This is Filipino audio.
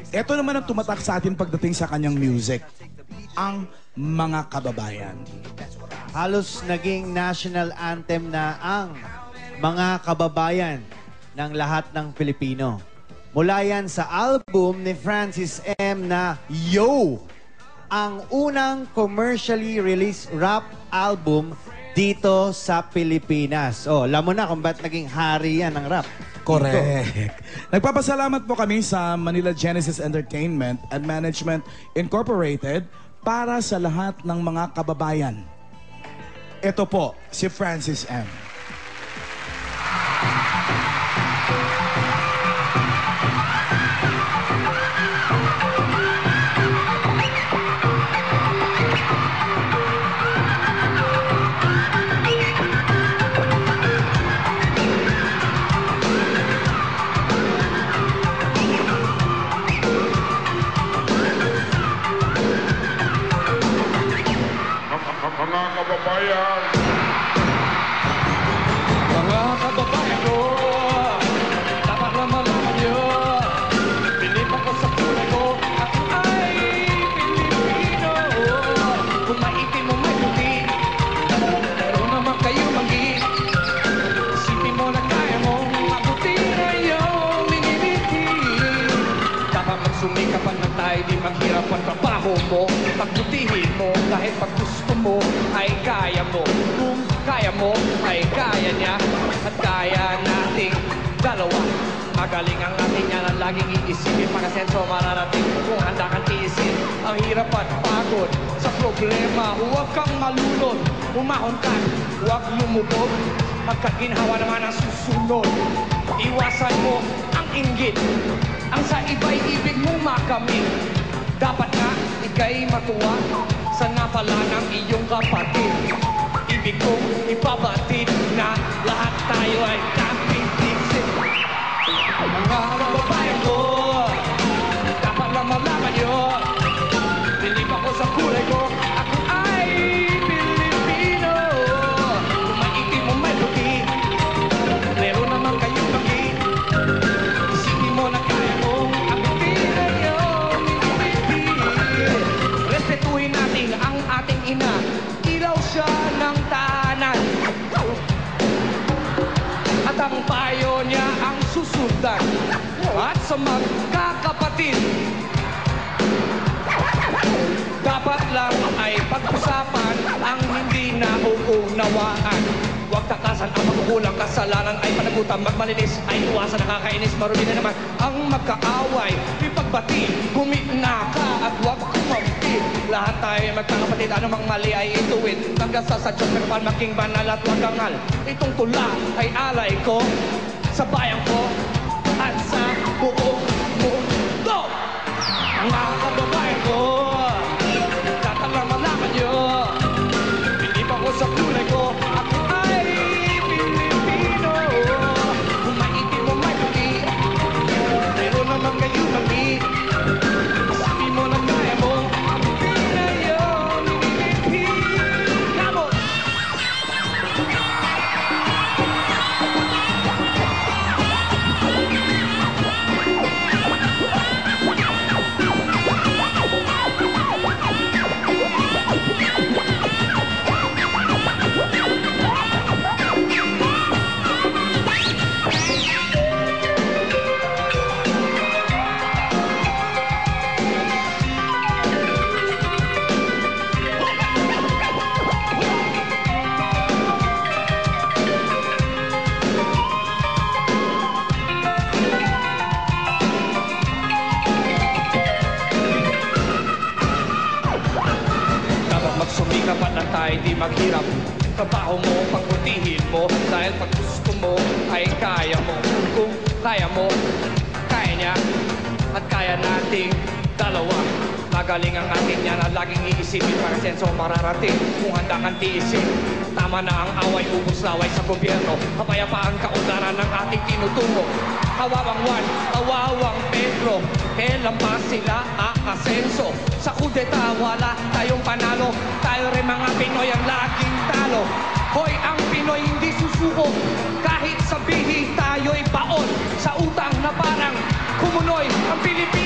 Ito naman ang tumatak sa atin pagdating sa kanyang music. Ang Mga Kababayan. Halos naging national anthem na ang Mga Kababayan ng lahat ng Pilipino. Mula yan sa album ni Francis M. na Yo! Ang unang commercially released rap album dito sa Pilipinas. Oh, alam mo na kung ba't naging hari yan ng rap. Correct. Nagpapasalamat po kami sa Manila Genesis Entertainment and Management Incorporated para sa lahat ng mga kababayan. Ito po, si Francis M. Mga kababayan. Mga kababayan ko, dapat na malaman nyo, pilipan ko sa kulay ko, ako ay Pilipino. Kung maitim mo may puti, pero naman kayo manggi. Isipin mo na kaya mo, mabuti na yung miniliti. Dapat magsumikapan ng tayo, di maghirap ang trabaho mo. Pagbutihin mo, kahit pag gusto mo, ay kaya mo. Kung kaya mo, ay kaya niya. At kaya nating dalawa. Magaling ang ating yan ang laging iisipin. Pagkasenso mararating kung handa kang tiisin. Ang hirap at pagod sa problema. Huwag kang malunod, umahon ka, huwag lumubog. Pagkat ginhawa naman ang susunod. Iwasan mo ang inggit, ang sa iba'y ibig mong makamit. Dapat nga ika'y matuwa sa napala ng iyong kapatid. Ibig kong ipabatid na lahat tayo ay kapit-isip. Mga kababayan ko, dapat lang malaman nyo, pilipan ko sa kulay ko, ako ay Pilipino. Kung maitim mo may luti, meron naman kayong magi. Isipin mo na kaya mo, abutin na yung miniliti. Respetuhin natin ang ating ina, ilaw siya ng tahanan. At ang payo niya ang susundan. At sa magkakapatid, dapat lang ay pag-usapan ang hindi nauunawaan. Huwag takasan ang pagkukulang, kasalanan ay panagutan. Magmalinis ay iwasan, nakakainis, marumi na naman ang magkaaway. Ipagbati, gumina ka at huwag kumampi. Lahat tayo magkakapatid, anumang mali ay ituwid. Hanggang sa sadyos, nagpal maging banal at huwag kangal. Itong tula ay alay ko sa bayan ko at sa buong mundo. Mga kababayan ko, tatalang malaman nyo, hindi pa ko sa kulay ko, ako ay Pilipino. Kung maitim mo may puti, meron naman kayo mali. Isipin mo na kaya mo, abutin na yung miniliti. Come on! Magsumikapan lang tayo, di maghirap. Trabaho mo, pagbutihin mo, dahil pag gusto mo, ay kaya mo. Kung kaya mo, kaya niya. At kaya nating dalawa. Magaling ang ating yan at laging iisipin para senso mararating. Kung handa kang tiisin, tama na ang away, ubos laway sa gobyerno. Kapayapaan kaundaran ng ating tinutungo. Kawawang Juan, kawawang Pedro, kailan pa sila aasenso? Sa kudeta wala tayong panalo, tayo rin mga Pinoy ang laging talo. Hoy, ang Pinoy hindi susuko, kahit sabihin tayo'y baon sa utang na parang kumunoy ang Pilipinas.